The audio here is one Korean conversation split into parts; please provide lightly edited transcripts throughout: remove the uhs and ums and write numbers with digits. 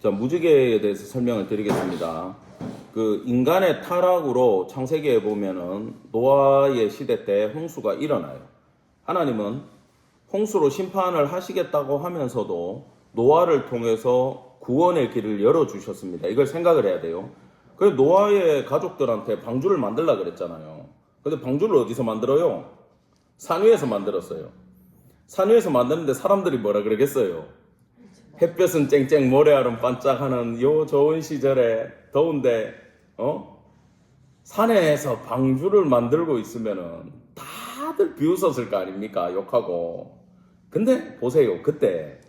자, 무지개에 대해서 설명을 드리겠습니다. 그 인간의 타락으로 창세기에 보면은 노아의 시대 때 홍수가 일어나요. 하나님은 홍수로 심판을 하시겠다고 하면서도 노아를 통해서 구원의 길을 열어주셨습니다. 이걸 생각을 해야 돼요. 그래서 노아의 가족들한테 방주를 만들라 그랬잖아요. 근데 방주를 어디서 만들어요? 산 위에서 만들었어요. 산 위에서 만드는데 사람들이 뭐라 그러겠어요? 햇볕은 쨍쨍 모래알은 반짝하는 요 좋은 시절에 더운데 산에서 방주를 만들고 있으면은 다들 비웃었을 거 아닙니까? 욕하고. 근데 보세요. 그때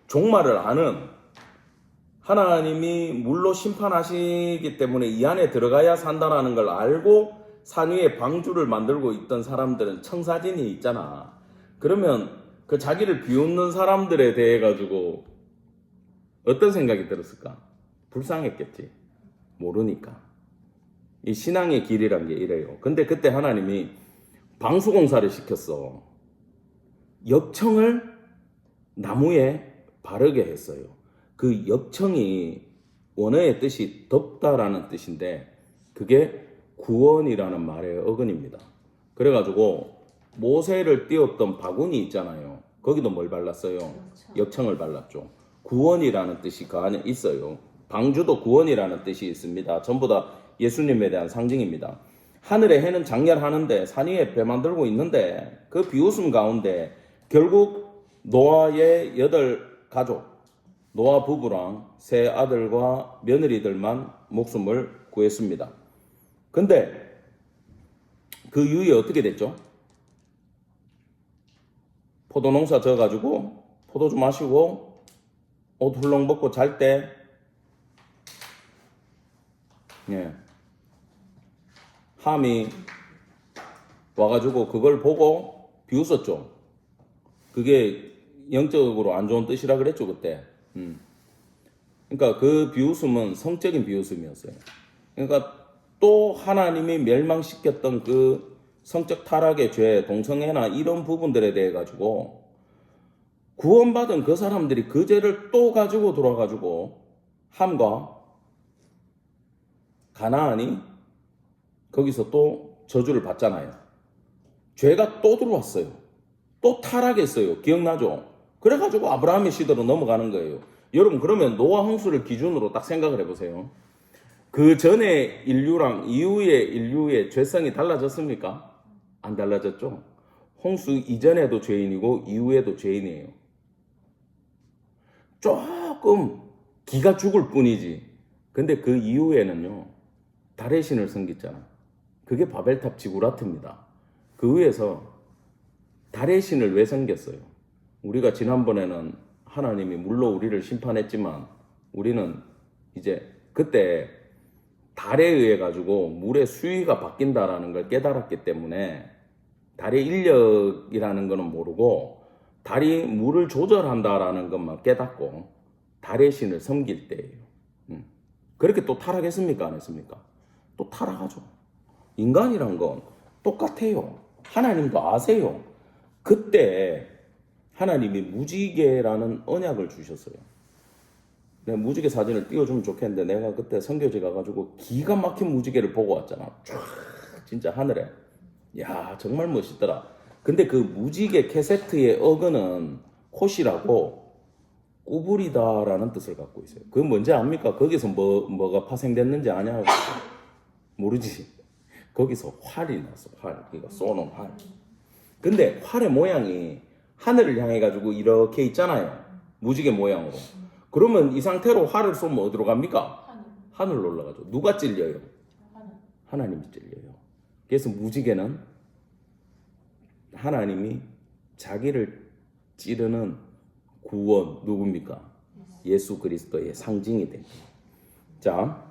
종말을 아는 하나님이 물로 심판하시기 때문에 이 안에 들어가야 산다라는 걸 알고 산 위에 방주를 만들고 있던 사람들은 청사진이 있잖아. 그러면 그 자기를 비웃는 사람들에 대해 가지고 어떤 생각이 들었을까? 불쌍했겠지. 모르니까. 이 신앙의 길이란 게 이래요. 근데 그때 하나님이 방수공사를 시켰어. 역청을 나무에 바르게 했어요. 그 역청이 원어의 뜻이 덮다라는 뜻인데 그게 구원이라는 말의 어근입니다. 그래가지고 모세를 띄웠던 바구니 있잖아요. 거기도 뭘 발랐어요? 역청을 발랐죠. 구원이라는 뜻이 그 안에 있어요. 방주도 구원이라는 뜻이 있습니다. 전부 다 예수님에 대한 상징입니다. 하늘의 해는 장렬하는데 산 위에 배 만들고 있는데 그 비웃음 가운데 결국 노아의 8가족, 노아 부부랑 세 아들과 며느리들만 목숨을 구했습니다. 근데 그 이후에 어떻게 됐죠? 포도 농사 져가지고 포도주 마시고 옷 훌렁 벗고 잘 때 함이 와가지고 그걸 보고 비웃었죠. 그게 영적으로 안 좋은 뜻이라 그랬죠 그때. 그러니까 그 비웃음은 성적인 비웃음이었어요. 그러니까 또 하나님이 멸망시켰던 그 성적 타락의 죄, 동성애나 이런 부분들에 대해 가지고 구원받은 그 사람들이 그 죄를 또 가지고 돌아가지고 함과 가나안이 거기서 또 저주를 받잖아요. 죄가 또 들어왔어요. 또 타락했어요. 기억나죠? 그래가지고 아브라함의 시대로 넘어가는 거예요. 여러분 그러면 노아 홍수를 기준으로 딱 생각을 해보세요. 그 전에 인류랑 이후의 인류의 죄성이 달라졌습니까? 안 달라졌죠? 홍수 이전에도 죄인이고 이후에도 죄인이에요. 조금 기가 죽을 뿐이지. 근데 그 이후에는요. 달의 신을 섬겼잖아. 그게 바벨탑 지구라트입니다. 그 위에서 달의 신을 왜 섬겼어요? 우리가 지난번에는 하나님이 물로 우리를 심판했지만 우리는 이제 그때 달에 의해 가지고 물의 수위가 바뀐다라는 걸 깨달았기 때문에 달의 인력이라는 거는 모르고 달이 물을 조절한다라는 것만 깨닫고 달의 신을 섬길 때예요. 그렇게 또 타락했습니까? 안 했습니까? 또 타락하죠. 인간이란 건 똑같아요. 하나님도 아세요. 그때 하나님이 무지개라는 언약을 주셨어요. 내가 무지개 사진을 띄워주면 좋겠는데 내가 그때 선교지 가가지고 기가 막힌 무지개를 보고 왔잖아. 쫙 진짜 하늘에. 야 정말 멋있더라. 근데 그 무지개 캐세트의 어근은 콧이라고 꾸불이다라는 뜻을 갖고 있어요. 그건 뭔지 압니까? 거기서 뭐가 파생됐는지 아냐? 모르지. 거기서 활이 났어. 활. 그러니까 쏘는 활. 근데 활의 모양이 하늘을 향해 가지고 이렇게 있잖아요. 무지개 모양으로. 그러면 이 상태로 활을 쏘면 어디로 갑니까? 하늘로 올라가죠. 누가 찔려요? 하나님이 찔려요. 그래서 무지개는 하나님이 자기를 찌르는 구원 누굽니까? 예수 그리스도의 상징이 됩니다. 자,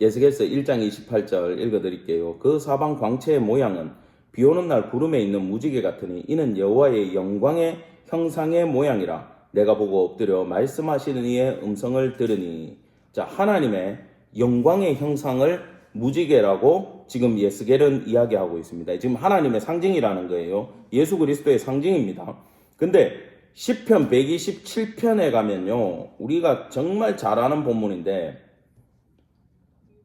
에스겔서 1장 28절 읽어드릴게요. 그 사방 광채의 모양은 비 오는 날 구름에 있는 무지개 같으니 이는 여호와의 영광의 형상의 모양이라. 내가 보고 엎드려 말씀하시는 이의 음성을 들으니. 자, 하나님의 영광의 형상을 무지개라고 지금 에스겔은 이야기하고 있습니다. 지금 하나님의 상징이라는 거예요. 예수 그리스도의 상징입니다. 근데 시편 127편에 가면요, 우리가 정말 잘 아는 본문인데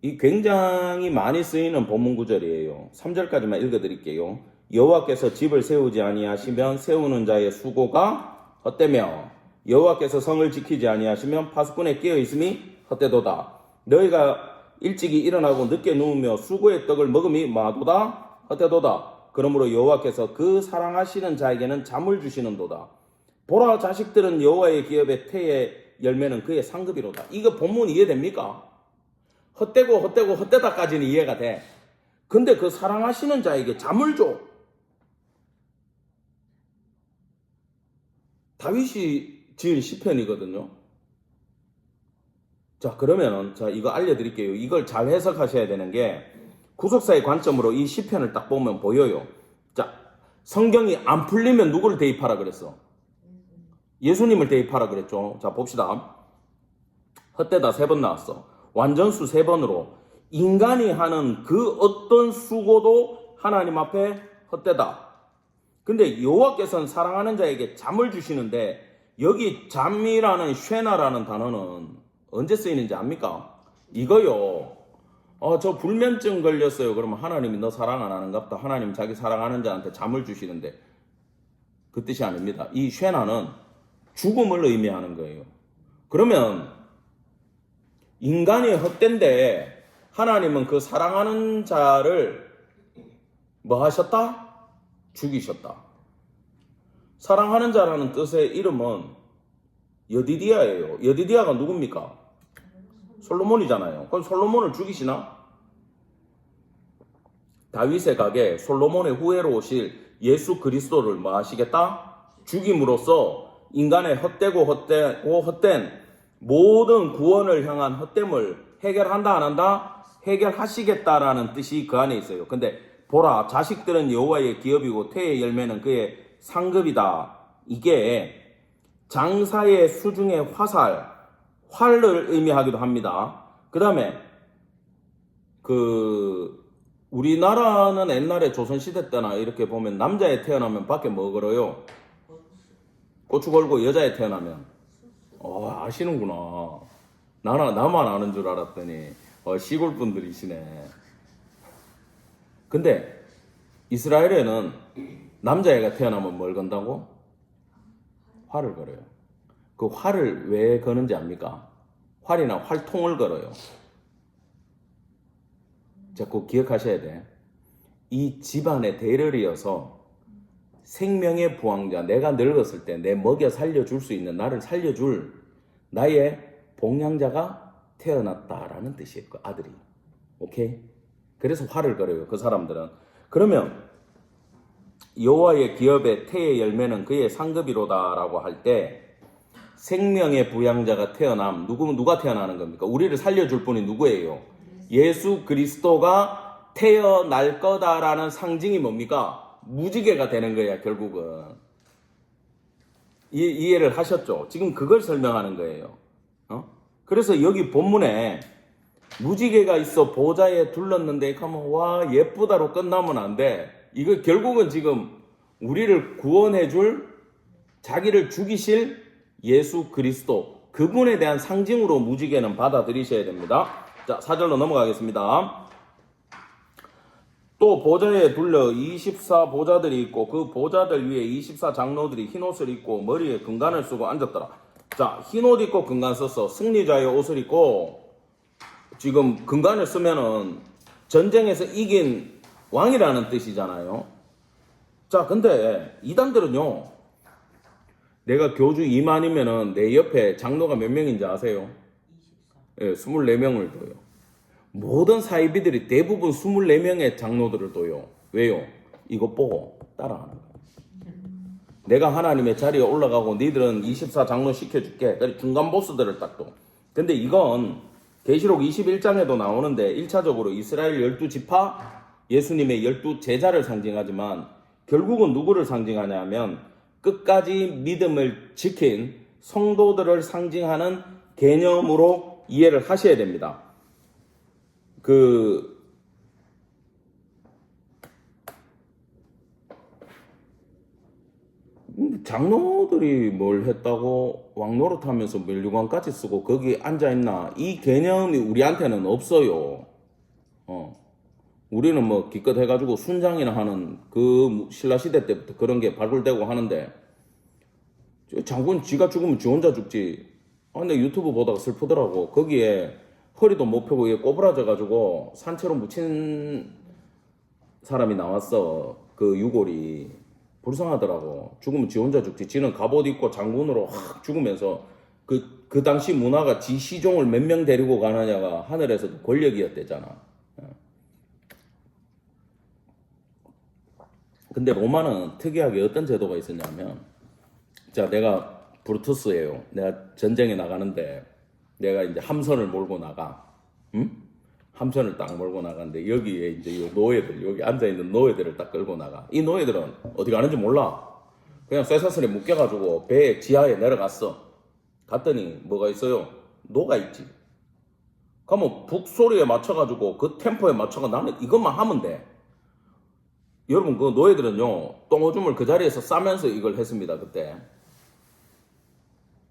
이 굉장히 많이 쓰이는 본문 구절이에요. 3절까지만 읽어드릴게요. 여호와께서 집을 세우지 아니하시면 세우는 자의 수고가 헛되며 여호와께서 성을 지키지 아니하시면 파수꾼의 깨어 있음이 헛되도다. 너희가 일찍이 일어나고 늦게 누우며 수고의 떡을 먹음이 마도다 헛되도다. 그러므로 여호와께서 그 사랑하시는 자에게는 잠을 주시는도다. 보라, 자식들은 여호와의 기업의 태의 열매는 그의 상급이로다. 이거 본문 이해됩니까? 헛되고 헛되다까지는 이해가 돼. 근데 그 사랑하시는 자에게 잠을 줘. 다윗이 지은 시편이거든요. 자, 그러면 이거 알려드릴게요. 이걸 잘 해석하셔야 되는 게 구속사의 관점으로 이 시편을 딱 보면 보여요. 자, 성경이 안 풀리면 누구를 대입하라 그랬어? 예수님을 대입하라 그랬죠. 자, 봅시다. 헛되다 3번 나왔어. 완전수 3번으로 인간이 하는 그 어떤 수고도 하나님 앞에 헛되다. 근데 여호와께서는 사랑하는 자에게 잠을 주시는데 여기 잠이라는 쉐나라는 단어는 언제 쓰이는지 압니까? 이거요. 저 불면증 걸렸어요. 그러면 하나님이 너 사랑 안 하는갑다. 하나님 자기 사랑하는 자한테 잠을 주시는데 그 뜻이 아닙니다. 이 쉐나는 죽음을 의미하는 거예요. 그러면 인간이 헛된데 하나님은 그 사랑하는 자를 뭐 하셨다? 죽이셨다. 사랑하는 자라는 뜻의 이름은 여디디아예요. 여디디아가 누굽니까? 솔로몬이잖아요. 그럼 솔로몬을 죽이시나? 다윗의 가게 솔로몬의 후예로 오실 예수 그리스도를 뭐 하시겠다? 죽임으로써 인간의 헛된 모든 구원을 향한 헛됨을 해결한다 안 한다? 해결하시겠다라는 뜻이 그 안에 있어요. 근데 보라, 자식들은 여호와의 기업이고 태의 열매는 그의 상급이다. 이게 장사의 수중의 활을 의미하기도 합니다. 그 다음에 우리나라는 옛날에 조선시대 때나 이렇게 보면 남자에 태어나면 밖에 뭐 걸어요? 고추 걸고 여자에 태어나면 아시는구나. 나만 아는 줄 알았더니 시골 분들이시네. 근데 이스라엘에는 남자애가 태어나면 뭘 건다고? 활을 걸어요. 그 활을 왜 거는지 압니까? 활이나 활통을 걸어요. 자, 꼭 기억하셔야 돼. 이 집안의 대를 이어서 생명의 부황자, 내가 늙었을 때 내 먹여 살려줄 수 있는 나를 살려줄 나의 봉양자가 태어났다라는 뜻이에요. 그 아들이. 오케이? 그래서 활을 걸어요. 그 사람들은. 그러면 여호와의 기업의 태의 열매는 그의 상급이로다라고 할 때 생명의 부양자가 태어남. 누가 태어나는 겁니까? 우리를 살려줄 분이 누구예요? 예수 그리스도가 태어날 거다라는 상징이 뭡니까? 무지개가 되는 거야, 결국은. 이해를 하셨죠? 지금 그걸 설명하는 거예요. 그래서 여기 본문에 무지개가 있어 보좌에 둘렀는데 하면 와 예쁘다로 끝나면 안 돼. 이거 결국은 지금 우리를 구원해줄 자기를 죽이실 예수 그리스도 그분에 대한 상징으로 무지개는 받아들이셔야 됩니다. 자, 4절로 넘어가겠습니다. 또 보좌에 둘러 24 보좌들이 있고 그 보좌들 위에 24 장로들이 흰옷을 입고 머리에 금관을 쓰고 앉았더라. 자, 흰옷 입고 금관 썼어. 승리자의 옷을 입고 지금 금관을 쓰면은 전쟁에서 이긴 왕이라는 뜻이잖아요. 자, 근데 이단들은요, 내가 교주 2만이면은 내 옆에 장로가 몇 명인지 아세요? 24명을 둬요. 모든 사이비들이 대부분 24명의 장로들을 둬요. 왜요? 이거 보고 따라하는 거예요. 내가 하나님의 자리에 올라가고 니들은 24 장로 시켜줄게. 그래 중간 보스들을 딱 둬. 근데 이건 계시록 21장에도 나오는데 1차적으로 이스라엘 12지파 예수님의 12제자를 상징하지만 결국은 누구를 상징하냐면 끝까지 믿음을 지킨 성도들을 상징하는 개념으로 이해를 하셔야 됩니다. 장로들이 뭘 했다고 왕노릇하면서 멸류관까지 쓰고 거기 앉아있나? 이 개념이 우리한테는 없어요. 우리는 뭐 기껏 해가지고 순장이나 하는 그 신라시대 때부터 그런 게 발굴되고 하는데, 장군 지가 죽으면 지 혼자 죽지. 근데 유튜브 보다가 슬프더라고. 거기에 허리도 못 펴고 이게 꼬부라져가지고 산채로 묻힌 사람이 나왔어. 그 유골이. 불쌍하더라고. 죽으면 지 혼자 죽지. 지는 갑옷 입고 장군으로 확 죽으면서 그 당시 문화가 지 시종을 몇 명 데리고 가느냐가 하늘에서도 권력이었대잖아. 근데 로마는 특이하게 어떤 제도가 있었냐면, 자, 내가 브루투스예요. 내가 전쟁에 나가는데 내가 이제 함선을 몰고 나가. 응? 함선을 딱 몰고 나가는데 여기에 이제 이 노예들, 여기 앉아있는 노예들을 딱 끌고 나가. 이 노예들은 어디 가는지 몰라. 그냥 쇠사슬에 묶여가지고 배 지하에 내려갔어. 갔더니 뭐가 있어요? 노가 있지. 그러면 북소리에 맞춰가지고 그 템포에 맞춰가 나는 이것만 하면 돼. 여러분, 그 노예들은요, 똥오줌을 그 자리에서 싸면서 이걸 했습니다, 그때.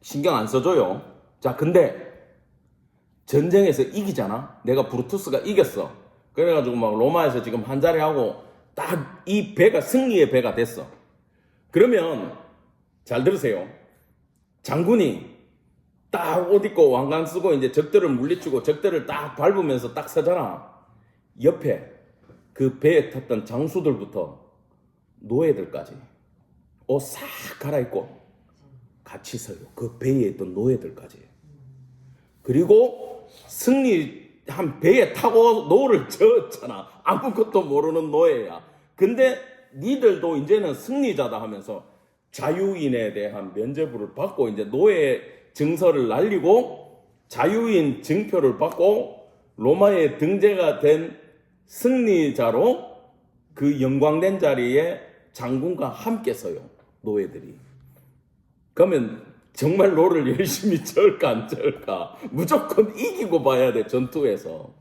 신경 안 써줘요. 자, 근데 전쟁에서 이기잖아. 내가 브루투스가 이겼어. 그래가지고 막 로마에서 지금 한 자리 하고 딱 이 배가 승리의 배가 됐어. 그러면 잘 들으세요. 장군이 딱 옷 입고 왕관 쓰고 이제 적들을 물리치고 적들을 딱 밟으면서 딱 서잖아. 옆에 그 배에 탔던 장수들부터 노예들까지 옷 싹 갈아입고 같이 서요. 그 배에 있던 노예들까지. 그리고 승리한 배에 타고 노를 저었잖아. 아무것도 모르는 노예야. 근데 니들도 이제는 승리자다 하면서 자유인에 대한 면죄부를 받고 이제 노예 증서를 날리고 자유인 증표를 받고 로마에 등재가 된 승리자로 그 영광된 자리에 장군과 함께 서요. 노예들이. 그러면 정말 롤을 열심히 쩔까 안 쩔까? 무조건 이기고 봐야 돼, 전투에서.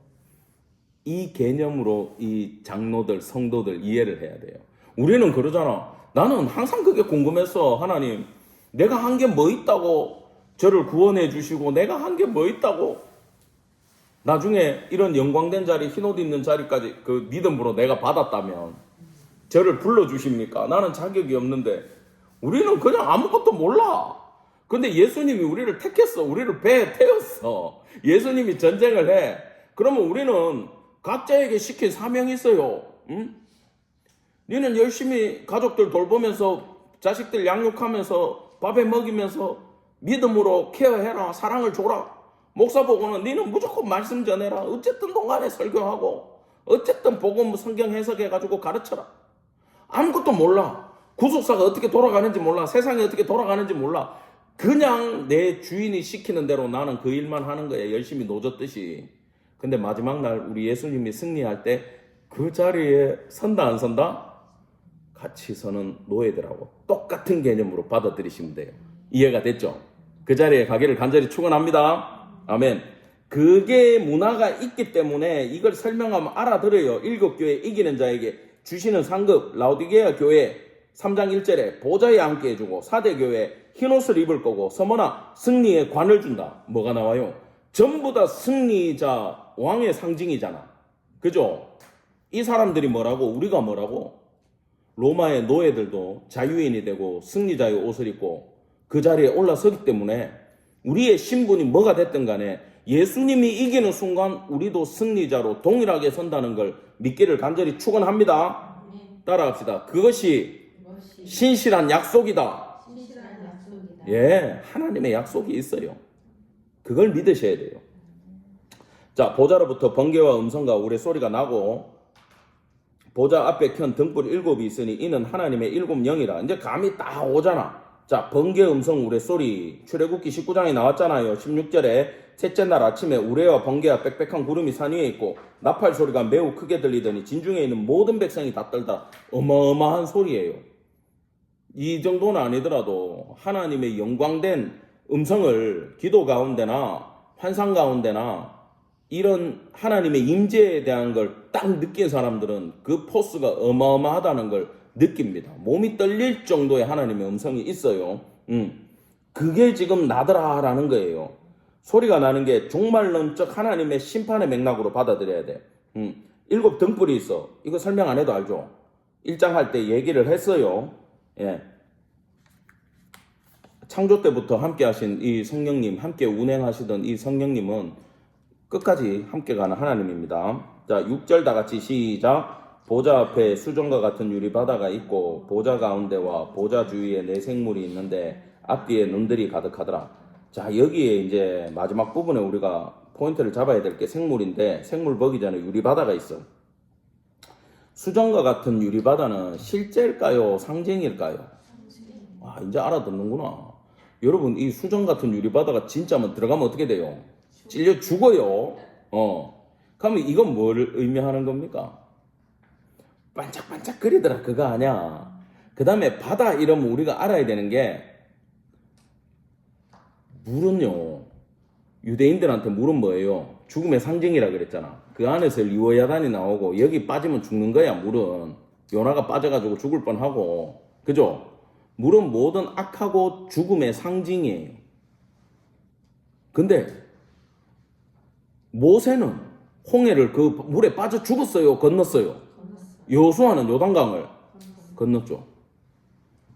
이 개념으로 이 장로들, 성도들 이해를 해야 돼요. 우리는 그러잖아. 나는 항상 그게 궁금했어. 하나님, 내가 한 게 뭐 있다고 저를 구원해 주시고 내가 한 게 뭐 있다고 나중에 이런 영광된 자리, 흰옷 입는 자리까지 그 믿음으로 내가 받았다면 저를 불러주십니까? 나는 자격이 없는데. 우리는 그냥 아무것도 몰라. 근데 예수님이 우리를 택했어. 우리를 배에 태웠어. 예수님이 전쟁을 해. 그러면 우리는 각자에게 시킨 사명이 있어요. 응? 너는 열심히 가족들 돌보면서 자식들 양육하면서 밥에 먹이면서 믿음으로 케어해라. 사랑을 줘라. 목사 보고는 너는 무조건 말씀 전해라. 어쨌든 동안에 설교하고 어쨌든 복음 성경 해석해가지고 가르쳐라. 아무것도 몰라. 구속사가 어떻게 돌아가는지 몰라. 세상이 어떻게 돌아가는지 몰라. 그냥 내 주인이 시키는 대로 나는 그 일만 하는 거야. 열심히 노젓듯이. 근데 마지막 날 우리 예수님이 승리할 때 그 자리에 선다 안 선다? 같이 서는 노예들하고 똑같은 개념으로 받아들이시면 돼요. 이해가 됐죠? 그 자리에 가기를 간절히 축원합니다. 아멘. 그게 문화가 있기 때문에 이걸 설명하면 알아들어요. 일곱 교회 이기는 자에게 주시는 상급, 라오디게아 교회 3장 1절에 보좌에 앉게 해주고 4대 교회 흰옷을 입을 거고 서머나 승리의 관을 준다. 뭐가 나와요? 전부 다 승리자, 왕의 상징이잖아. 그죠? 이 사람들이 뭐라고? 우리가 뭐라고? 로마의 노예들도 자유인이 되고 승리자의 옷을 입고 그 자리에 올라서기 때문에 우리의 신분이 뭐가 됐든 간에 예수님이 이기는 순간 우리도 승리자로 동일하게 선다는 걸 믿기를 간절히 축원합니다. 따라합시다. 그것이 신실한 약속이다. 예, 하나님의 약속이 있어요. 그걸 믿으셔야 돼요. 자, 보좌로부터 번개와 음성과 우레소리가 나고 보좌 앞에 켠 등불 7이 있으니 이는 하나님의 7영이라. 이제 감이 딱 오잖아. 자, 번개, 음성, 우레소리. 출애굽기 19장에 나왔잖아요. 16절에 셋째 날 아침에 우레와 번개와 빽빽한 구름이 산 위에 있고 나팔 소리가 매우 크게 들리더니 진중에 있는 모든 백성이 다 떨다. 어마어마한 소리예요. 이 정도는 아니더라도 하나님의 영광된 음성을 기도 가운데나 환상 가운데나 이런 하나님의 임재에 대한 걸 딱 느낀 사람들은 그 포스가 어마어마하다는 걸 느낍니다. 몸이 떨릴 정도의 하나님의 음성이 있어요. 그게 지금 나더라라는 거예요. 소리가 나는 게 종말론적 하나님의 심판의 맥락으로 받아들여야 돼. 7 등불이 있어. 이거 설명 안 해도 알죠? 1장 할 때 얘기를 했어요. 예. 창조 때부터 함께 하신 이 성령님, 함께 운행하시던 이 성령님은 끝까지 함께 가는 하나님입니다. 자, 6절 다 같이 시작. 보좌 앞에 수정과 같은 유리바다가 있고 보좌 가운데와 보좌 주위에 네 생물이 있는데 앞뒤에 눈들이 가득하더라. 자, 여기에 이제 마지막 부분에 우리가 포인트를 잡아야 될 게 생물인데, 생물 보기 전에 유리바다가 있어. 수정과 같은 유리바다는 실제일까요? 상징일까요? 아, 이제 알아듣는구나. 여러분, 이 수정 같은 유리바다가 진짜면 들어가면 어떻게 돼요? 찔려 죽어요. 그러면 이건 뭘 의미하는 겁니까? 반짝반짝 거리더라, 그거 아니야. 그 다음에 바다 이러면 우리가 알아야 되는 게, 물은요, 유대인들한테 물은 뭐예요? 죽음의 상징이라 그랬잖아. 그 안에서 리워야단이 나오고 여기 빠지면 죽는 거야. 물은 요나가 빠져가지고 죽을 뻔하고, 그죠? 물은 모든 악하고 죽음의 상징이에요. 근데 모세는 홍해를 그 물에 빠져 죽었어요, 건넜어요? 여호수아는 요단강을 건넜죠.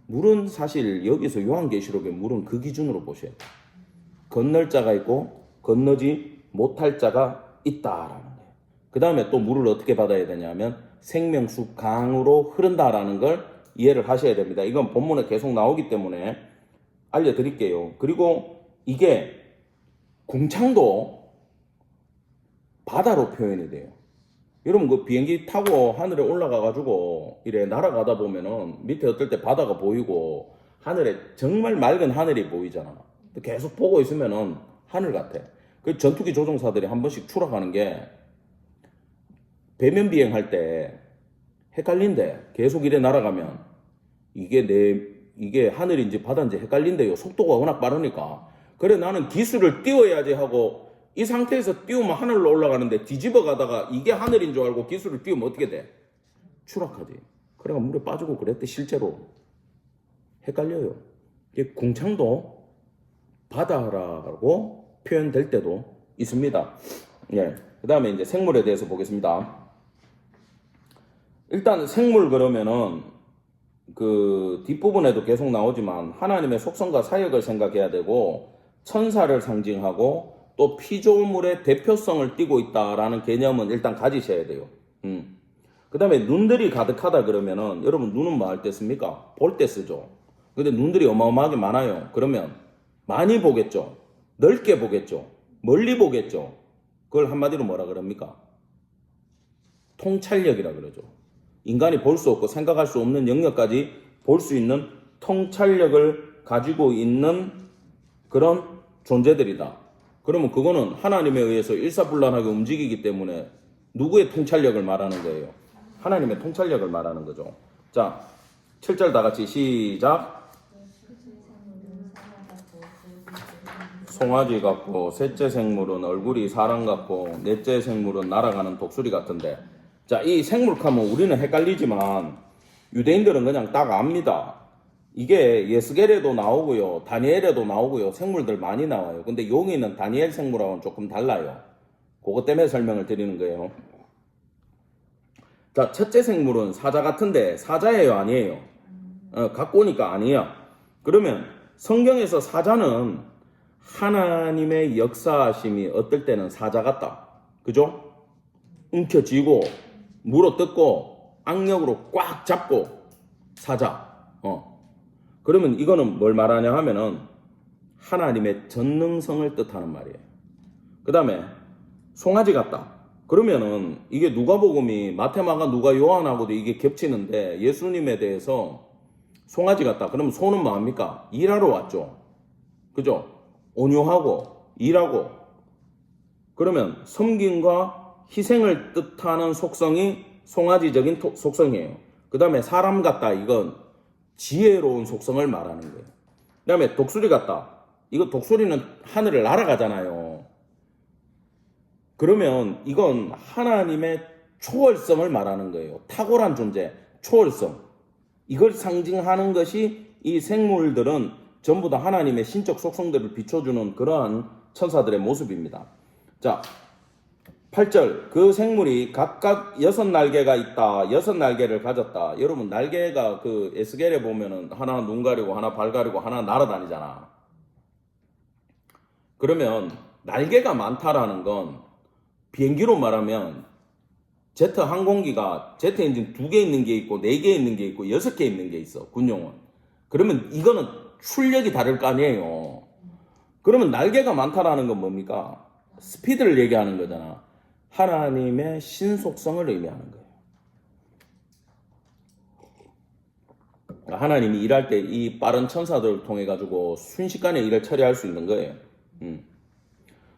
물은 사실 여기서 요한계시록의 물은 그 기준으로 보셔야 돼요. 건널 자가 있고 건너지 못할 자가 있다라는 거예요. 그 다음에 또 물을 어떻게 받아야 되냐면 생명수 강으로 흐른다라는 걸 이해를 하셔야 됩니다. 이건 본문에 계속 나오기 때문에 알려드릴게요. 그리고 이게 궁창도 바다로 표현이 돼요. 여러분 그 비행기 타고 하늘에 올라가가지고 이래 날아가다 보면은 밑에 어떨 때 바다가 보이고 하늘에 정말 맑은 하늘이 보이잖아. 계속 보고 있으면은 하늘 같아. 그 전투기 조종사들이 한 번씩 추락하는 게 배면 비행할 때 헷갈린대. 계속 이래 날아가면 이게 하늘인지 바다인지 헷갈린대요. 속도가 워낙 빠르니까. 그래 나는 기술을 띄워야지 하고 이 상태에서 띄우면 하늘로 올라가는데 뒤집어 가다가 이게 하늘인 줄 알고 기술을 띄우면 어떻게 돼? 추락하지. 그래가 물에 빠지고 그랬대. 실제로 헷갈려요. 이게 궁창도 바다라고 표현될 때도 있습니다. 예. 그 다음에 이제 생물에 대해서 보겠습니다. 일단 생물 그러면은 그 뒷부분에도 계속 나오지만 하나님의 속성과 사역을 생각해야 되고 천사를 상징하고 또 피조물의 대표성을 띠고 있다라는 개념은 일단 가지셔야 돼요. 그 다음에 눈들이 가득하다 그러면은 여러분 눈은 뭐 할 때 씁니까? 볼 때 쓰죠. 근데 눈들이 어마어마하게 많아요. 그러면 많이 보겠죠. 넓게 보겠죠. 멀리 보겠죠. 그걸 한마디로 뭐라 그럽니까? 통찰력이라 그러죠. 인간이 볼 수 없고 생각할 수 없는 영역까지 볼 수 있는 통찰력을 가지고 있는 그런 존재들이다. 그러면 그거는 하나님에 의해서 일사불란하게 움직이기 때문에 누구의 통찰력을 말하는 거예요? 하나님의 통찰력을 말하는 거죠. 자, 7절 다 같이 시작. 송아지 같고 셋째 생물은 얼굴이 사람 같고 넷째 생물은 날아가는 독수리 같은데, 자, 이 생물하면 우리는 헷갈리지만 유대인들은 그냥 딱 압니다. 이게 예스겔에도 나오고요, 다니엘에도 나오고요, 생물들 많이 나와요. 근데 용이는 다니엘 생물하고는 조금 달라요. 그것 때문에 설명을 드리는 거예요. 자, 첫째 생물은 사자 같은데 사자예요, 아니에요? 갖고 오니까 아니야. 그러면 성경에서 사자는 하나님의 역사하심이 어떨 때는 사자 같다. 그죠? 움켜쥐고 물어뜯고 악력으로 꽉 잡고 사자. 그러면 이거는 뭘 말하냐 하면은 하나님의 전능성을 뜻하는 말이에요. 그 다음에 송아지 같다. 그러면은 이게 누가복음이 마태마가 누가 요한하고도 이게 겹치는데 예수님에 대해서 송아지 같다. 그러면 소는 뭐합니까? 일하러 왔죠. 그죠? 온유하고 일하고. 그러면 섬김과 희생을 뜻하는 속성이 송아지적인 속성이에요. 그 다음에 사람 같다. 이건 지혜로운 속성을 말하는 거예요. 그 다음에 독수리 같다. 이거 독수리는 하늘을 날아가잖아요. 그러면 이건 하나님의 초월성을 말하는 거예요. 탁월한 존재, 초월성. 이걸 상징하는 것이 이 생물들은 전부 다 하나님의 신적 속성들을 비춰주는 그러한 천사들의 모습입니다. 자, 8절 그 생물이 각각 6날개가 있다. 6날개를 가졌다. 여러분 날개가 그 에스겔에 보면은 하나 눈 가리고 하나 발 가리고 하나 날아다니잖아. 그러면 날개가 많다라는 건 비행기로 말하면 제트 항공기가 제트 엔진 2개 있는 게 있고 4개 있는 게 있고 6개 있는 게 있어. 군용은. 그러면 이거는 출력이 다를 거 아니에요. 그러면 날개가 많다라는 건 뭡니까? 스피드를 얘기하는 거잖아. 하나님의 신속성을 의미하는 거예요. 하나님이 일할 때 이 빠른 천사들을 통해 가지고 순식간에 일을 처리할 수 있는 거예요.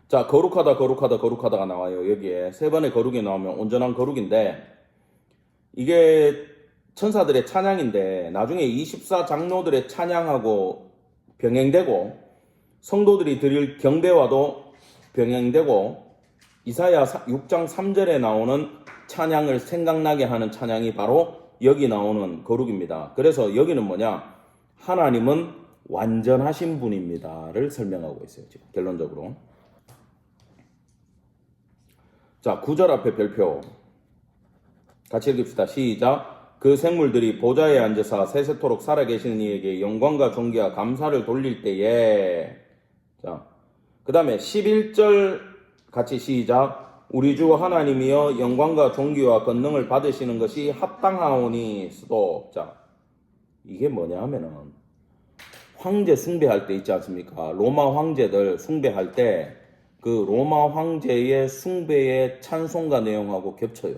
자, 거룩하다가 나와요. 여기에 세 번의 거룩이 나오면 온전한 거룩인데, 이게 천사들의 찬양인데 나중에 24장로들의 찬양하고 병행되고 성도들이 드릴 경배와도 병행되고 이사야 6장 3절에 나오는 찬양을 생각나게 하는 찬양이 바로 여기 나오는 거룩입니다. 그래서 여기는 뭐냐? 하나님은 완전하신 분입니다를 설명하고 있어요. 지금 결론적으로. 자, 9절 앞에 별표 같이 읽읍시다. 시작. 그 생물들이 보좌에 앉으사 세세토록 살아계시는 이에게 영광과 존귀와 감사를 돌릴 때에, 자, 그 다음에 11절 같이 시작. 우리 주 하나님이여 영광과 존귀와 권능을 받으시는 것이 합당하오니 스톱. 자, 이게 뭐냐 하면은 황제 숭배할 때 있지 않습니까? 로마 황제들 숭배할 때 그 로마 황제의 숭배의 찬송가 내용하고 겹쳐요.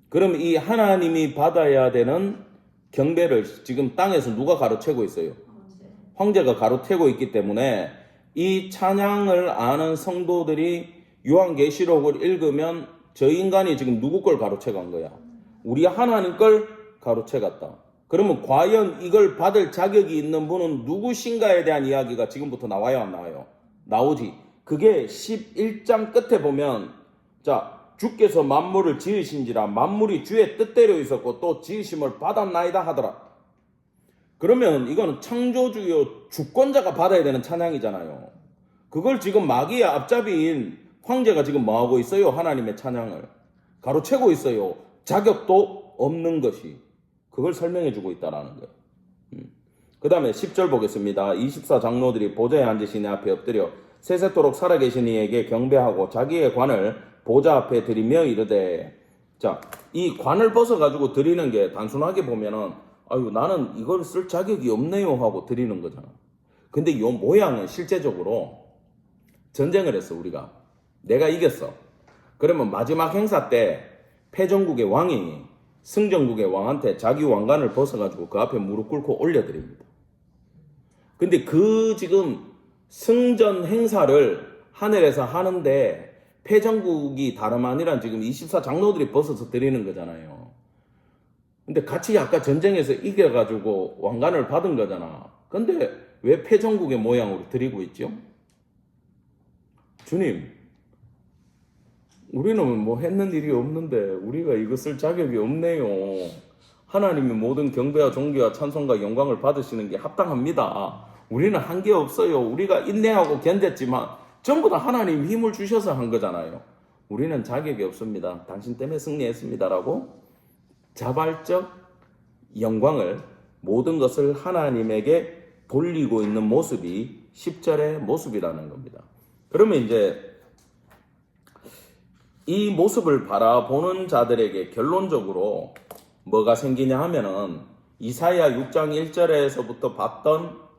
그럼 이 하나님이 받아야 되는 경배를 지금 땅에서 누가 가로채고 있어요? 황제가 가로채고 있기 때문에 이 찬양을 아는 성도들이 요한계시록을 읽으면 저 인간이 지금 누구 걸 가로채간 거야? 우리 하나님 걸 가로채갔다. 그러면 과연 이걸 받을 자격이 있는 분은 누구신가에 대한 이야기가 지금부터 나와요, 안 나와요? 나오지. 그게 11장 끝에 보면, 자, 주께서 만물을 지으신지라 만물이 주의 뜻대로 있었고 또 지으심을 받았나이다 하더라. 그러면 이거는 창조주요 주권자가 받아야 되는 찬양이잖아요. 그걸 지금 마귀의 앞잡이인 황제가 지금 뭐하고 있어요? 하나님의 찬양을 가로채고 있어요. 자격도 없는 것이. 그걸 설명해 주고 있다는 거예요. 그 다음에 10절 보겠습니다. 24장로들이 보좌에 앉으신 앞에 엎드려 세세토록 살아계신 이에게 경배하고 자기의 관을 보좌 앞에 드리며 이르되, 자, 이 관을 벗어가지고 드리는 게 단순하게 보면은 아유 나는 이걸 쓸 자격이 없네요 하고 드리는 거잖아. 근데 이 모양은 실제적으로 전쟁을 했어. 우리가 내가 이겼어. 그러면 마지막 행사 때 패전국의 왕이 승전국의 왕한테 자기 왕관을 벗어가지고 그 앞에 무릎 꿇고 올려드립니다. 근데 그 지금 승전 행사를 하늘에서 하는데 패전국이 다름 아니라 지금 24장로들이 벗어서 드리는 거잖아요. 근데 같이 아까 전쟁에서 이겨가지고 왕관을 받은 거잖아. 근데 왜 패전국의 모양으로 드리고 있죠? 주님, 우리는 뭐 했는 일이 없는데 우리가 이거 쓸 자격이 없네요. 하나님의 모든 경배와 존귀와 찬송과 영광을 받으시는 게 합당합니다. 우리는 한 게 없어요. 우리가 인내하고 견뎠지만 전부 다 하나님 힘을 주셔서 한 거잖아요. 우리는 자격이 없습니다. 당신 때문에 승리했습니다라고 자발적 영광을 모든 것을 하나님에게 돌리고 있는 모습이 10절의 모습이라는 겁니다. 그러면 이제 이 모습을 바라보는 자들에게 결론적으로 뭐가 생기냐 하면은 이사야 6장 1절에서부터 봤던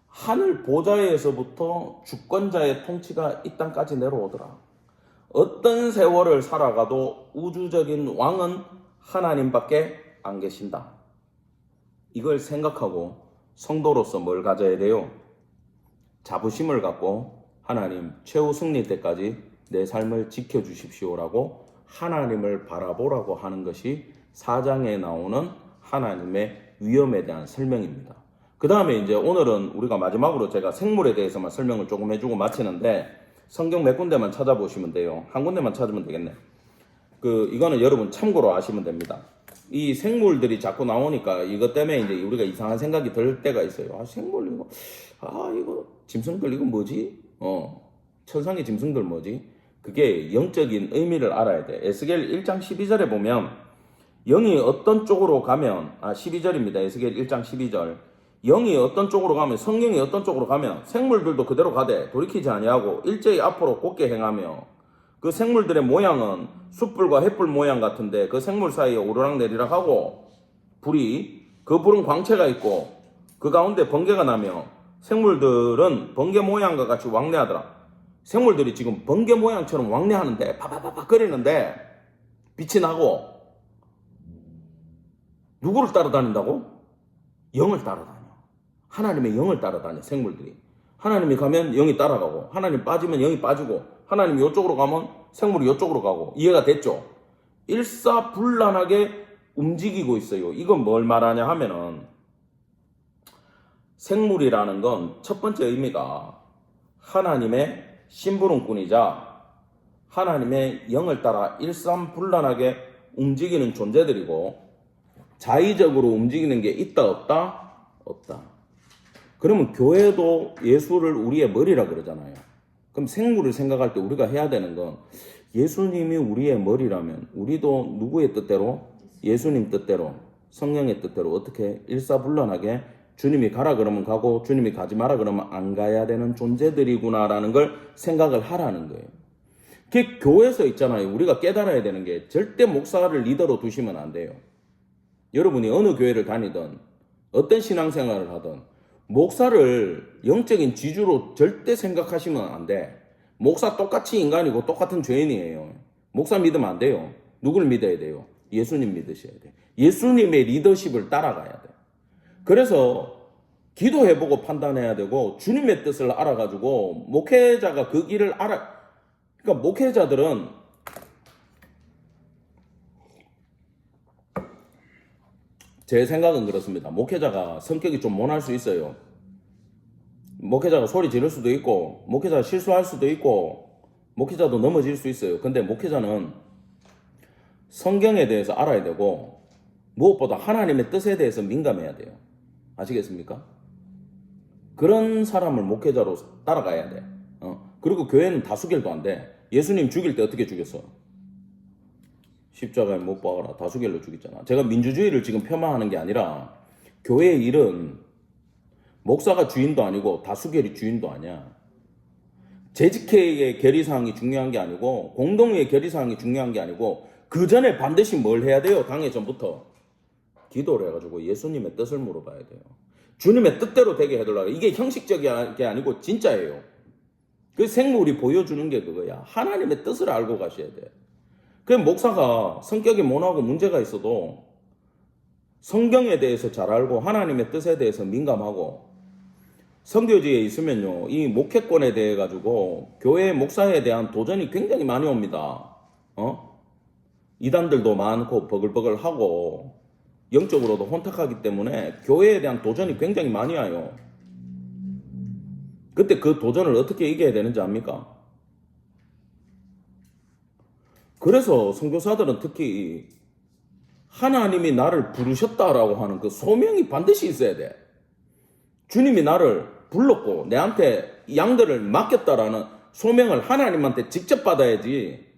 하늘 보좌에서부터 주권자의 통치가 이 땅까지 내려오더라. 어떤 세월을 살아가도 우주적인 왕은 하나님밖에 안 계신다. 이걸 생각하고 성도로서 뭘 가져야 돼요? 자부심을 갖고 하나님 최후 승리 때까지 내 삶을 지켜주십시오라고 하나님을 바라보라고 하는 것이 4장에 나오는 하나님의 위엄에 대한 설명입니다. 그 다음에 이제 오늘은 우리가 마지막으로 제가 생물에 대해서만 설명을 조금 해주고 마치는데 성경 몇 군데만 찾아보시면 돼요. 한 군데만 찾으면 되겠네. 이거는 여러분 참고로 아시면 됩니다. 이 생물들이 자꾸 나오니까 이것 때문에 이제 우리가 이상한 생각이 들 때가 있어요. 아, 생물 이거, 이거 짐승들 이거 뭐지? 천상의 짐승들 뭐지? 그게 영적인 의미를 알아야 돼. 에스겔 1장 12절에 보면 영이 어떤 쪽으로 가면 12절입니다. 에스겔 1장 12절. 영이 어떤 쪽으로 가면 성령이 어떤 쪽으로 가면 생물들도 그대로 가되 돌이키지 아니하고 일제히 앞으로 곧게 행하며 그 생물들의 모양은 숯불과 횃불 모양 같은데 그 생물 사이에 오르락내리락 하고 그 불은 광채가 있고 그 가운데 번개가 나며 생물들은 번개 모양과 같이 왕래하더라. 생물들이 지금 번개 모양처럼 왕래하는데 파파파파 거리는데 빛이 나고 누구를 따라다닌다고? 영을 따라다녀. 하나님의 영을 따라다녀 생물들이. 하나님이 가면 영이 따라가고 하나님 빠지면 영이 빠지고 하나님이 이쪽으로 가면 생물이 이쪽으로 가고. 이해가 됐죠? 일사불란하게 움직이고 있어요. 이건 뭘 말하냐 하면은 생물이라는 건 첫 번째 의미가 하나님의 심부름꾼이자 하나님의 영을 따라 일사불란하게 움직이는 존재들이고 자의적으로 움직이는 게 있다 없다? 없다. 그러면 교회도 예수를 우리의 머리라 그러잖아요. 그럼 생물을 생각할 때 우리가 해야 되는 건 예수님이 우리의 머리라면 우리도 누구의 뜻대로? 예수님 뜻대로, 성령의 뜻대로 어떻게 일사불란하게 주님이 가라 그러면 가고 주님이 가지 마라 그러면 안 가야 되는 존재들이구나라는 걸 생각을 하라는 거예요. 그 교회에서 있잖아요. 우리가 깨달아야 되는 게 절대 목사를 리더로 두시면 안 돼요. 여러분이 어느 교회를 다니든 어떤 신앙생활을 하든 목사를 영적인 지주로 절대 생각하시면 안 돼. 목사 똑같이 인간이고 똑같은 죄인이에요. 목사 믿으면 안 돼요. 누굴 믿어야 돼요? 예수님 믿으셔야 돼. 예수님의 리더십을 따라가야 돼. 그래서 기도해보고 판단해야 되고 주님의 뜻을 알아가지고 목회자가 그 길을 그러니까 목회자들은 제 생각은 그렇습니다. 목회자가 성격이 좀 모날 수 있어요. 목회자가 소리 지를 수도 있고 목회자가 실수할 수도 있고 목회자도 넘어질 수 있어요. 근데 목회자는 성경에 대해서 알아야 되고 무엇보다 하나님의 뜻에 대해서 민감해야 돼요. 아시겠습니까? 그런 사람을 목회자로 따라가야 돼. 그리고 교회는 다수결도 안 돼. 예수님 죽일 때 어떻게 죽였어? 십자가에 못 박아라. 다수결로 죽였잖아. 제가 민주주의를 지금 폄하하는 게 아니라 교회의 일은 목사가 주인도 아니고 다수결이 주인도 아니야. 재직회의 결의사항이 중요한 게 아니고 공동회의 결의사항이 중요한 게 아니고 그 전에 반드시 뭘 해야 돼요? 당회 전부터 기도를 해가지고 예수님의 뜻을 물어봐야 돼요. 주님의 뜻대로 되게 해달라고. 이게 형식적인 게 아니고 진짜예요. 그 생물이 보여주는 게 그거야. 하나님의 뜻을 알고 가셔야 돼. 그 목사가 성격이 모나고 문제가 있어도 성경에 대해서 잘 알고 하나님의 뜻에 대해서 민감하고 선교지에 있으면요, 이 목회권에 대해 가지고 교회 목사에 대한 도전이 굉장히 많이 옵니다. 이단들도 많고 버글버글하고 영적으로도 혼탁하기 때문에 교회에 대한 도전이 굉장히 많이 와요. 그때 그 도전을 어떻게 이겨야 되는지 압니까? 그래서 선교사들은 특히 하나님이 나를 부르셨다라고 하는 그 소명이 반드시 있어야 돼. 주님이 나를 불렀고 내한테 양들을 맡겼다라는 소명을 하나님한테 직접 받아야지.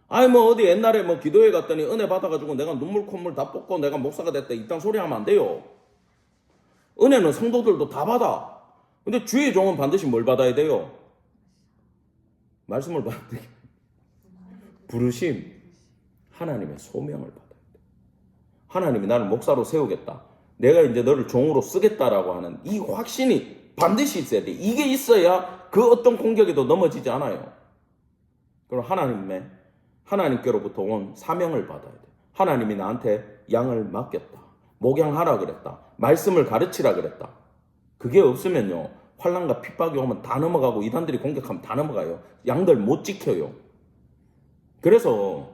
어디 옛날에 기도회 갔더니 은혜 받아가지고 내가 눈물 콧물 다 뽑고 내가 목사가 됐다 이딴 소리 하면 안 돼요. 은혜는 성도들도 다 받아. 근데 주의 종은 반드시 뭘 받아야 돼요? 말씀을 받아야 돼. 부르심, 하나님의 소명을 받아야 돼. 하나님이 나를 목사로 세우겠다. 내가 이제 너를 종으로 쓰겠다라고 하는 이 확신이 반드시 있어야 돼. 이게 있어야 그 어떤 공격에도 넘어지지 않아요. 그럼 하나님께로부터 온 사명을 받아야 돼. 하나님이 나한테 양을 맡겼다. 목양하라 그랬다. 말씀을 가르치라 그랬다. 그게 없으면요, 환난과 핍박이 오면 다 넘어가고 이단들이 공격하면 다 넘어가요. 양들 못 지켜요. 그래서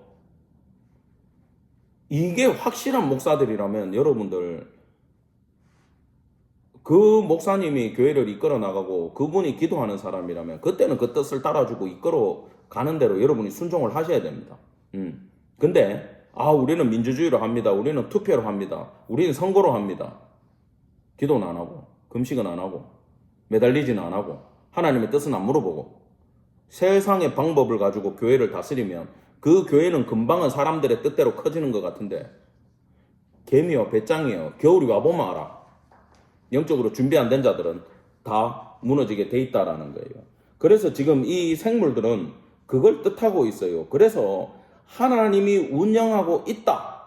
이게 확실한 목사들이라면 여러분들 그 목사님이 교회를 이끌어 나가고 그분이 기도하는 사람이라면 그때는 그 뜻을 따라주고 이끌어 가는 대로 여러분이 순종을 하셔야 됩니다. 근데 우리는 민주주의로 합니다. 우리는 투표로 합니다. 우리는 선거로 합니다. 기도는 안 하고, 금식은 안 하고, 매달리지는 안 하고, 하나님의 뜻은 안 물어보고, 세상의 방법을 가지고 교회를 다스리면 그 교회는 금방은 사람들의 뜻대로 커지는 것 같은데, 개미와 배짱이요. 겨울이 와보면 알아. 영적으로 준비 안 된 자들은 다 무너지게 돼 있다라는 거예요. 그래서 지금 이 생물들은 그걸 뜻하고 있어요. 그래서 하나님이 운영하고 있다.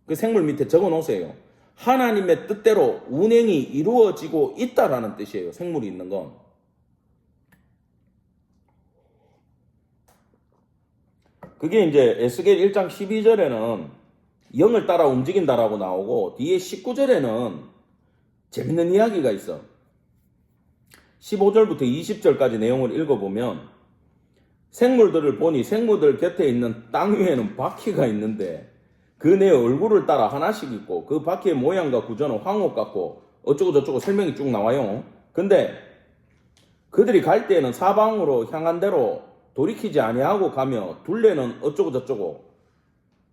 그 생물 밑에 적어 놓으세요. 하나님의 뜻대로 운행이 이루어지고 있다라는 뜻이에요. 생물이 있는 건. 그게 이제 에스겔 1장 12절에는 영을 따라 움직인다라고 나오고, 뒤에 19절에는 재밌는 이야기가 있어. 15절부터 20절까지 내용을 읽어보면 생물들을 보니 생물들 곁에 있는 땅 위에는 바퀴가 있는데 그 내 얼굴을 따라 하나씩 있고, 그 바퀴의 모양과 구조는 황옥 같고 어쩌고 저쩌고 설명이 쭉 나와요. 근데 그들이 갈 때에는 사방으로 향한 대로 돌이키지 아니하고 가며 둘레는 어쩌고 저쩌고.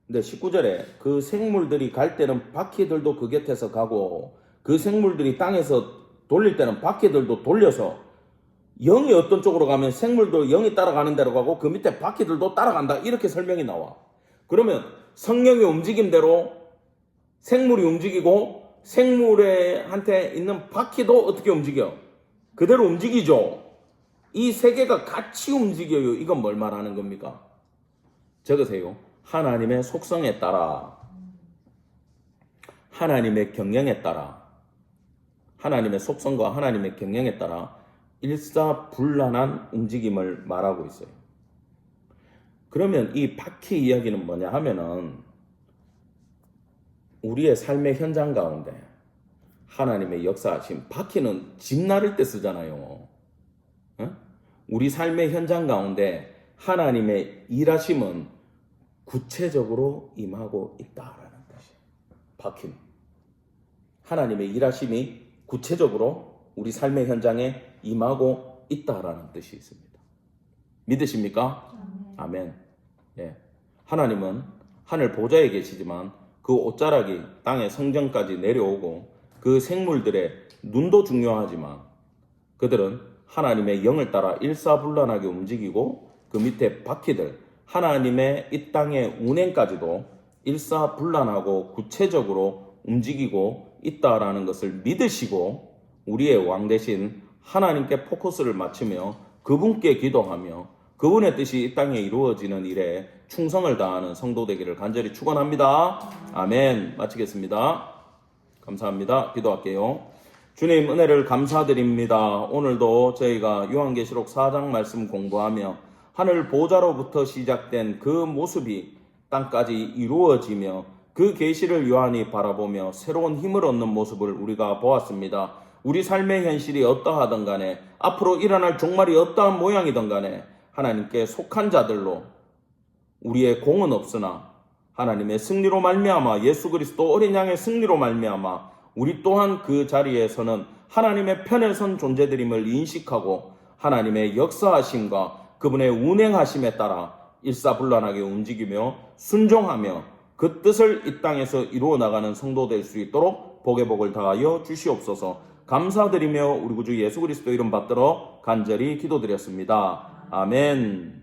근데 19절에 그 생물들이 갈 때는 바퀴들도 그 곁에서 가고, 그 생물들이 땅에서 돌릴 때는 바퀴들도 돌려서, 영이 어떤 쪽으로 가면 생물도 영이 따라가는 대로 가고 그 밑에 바퀴들도 따라간다, 이렇게 설명이 나와. 그러면 성령의 움직임대로 생물이 움직이고 생물한테 있는 바퀴도 어떻게 움직여? 그대로 움직이죠. 이 세 개가 같이 움직여요. 이건 뭘 말하는 겁니까? 적으세요. 하나님의 속성에 따라, 하나님의 경영에 따라, 하나님의 속성과 하나님의 경영에 따라 일사불란한 움직임을 말하고 있어요. 그러면 이 바퀴 이야기는 뭐냐 하면은 우리의 삶의 현장 가운데 하나님의 역사하심, 바퀴는 집 나를 때 쓰잖아요. 우리 삶의 현장 가운데 하나님의 일하심은 구체적으로 임하고 있다라는 뜻이에요. 바퀴는 하나님의 일하심이 구체적으로 우리 삶의 현장에 임하고 있다라는 뜻이 있습니다. 믿으십니까? 아멘. 예. 하나님은 하늘 보좌에 계시지만 그 옷자락이 땅의 성전까지 내려오고, 그 생물들의 눈도 중요하지만 그들은 하나님의 영을 따라 일사불란하게 움직이고, 그 밑에 바퀴들, 하나님의 이 땅의 운행까지도 일사불란하고 구체적으로 움직이고 있다라는 것을 믿으시고, 우리의 왕 대신 하나님께 포커스를 맞추며 그분께 기도하며 그분의 뜻이 이 땅에 이루어지는 일에 충성을 다하는 성도 되기를 간절히 축원합니다. 아멘. 마치겠습니다. 감사합니다. 기도할게요. 주님, 은혜를 감사드립니다. 오늘도 저희가 요한계시록 4장 말씀 공부하며 하늘 보좌로부터 시작된 그 모습이 땅까지 이루어지며 그 계시를 요한이 바라보며 새로운 힘을 얻는 모습을 우리가 보았습니다. 우리 삶의 현실이 어떠하든 간에, 앞으로 일어날 종말이 어떠한 모양이든 간에 하나님께 속한 자들로 우리의 공은 없으나 하나님의 승리로 말미암아, 예수 그리스도 어린 양의 승리로 말미암아 우리 또한 그 자리에서는 하나님의 편에 선 존재들임을 인식하고 하나님의 역사하심과 그분의 운행하심에 따라 일사불란하게 움직이며 순종하며 그 뜻을 이 땅에서 이루어 나가는 성도 될 수 있도록 복의 복을 다하여 주시옵소서. 감사드리며 우리 구주 예수 그리스도 이름 받들어 간절히 기도드렸습니다. 아멘.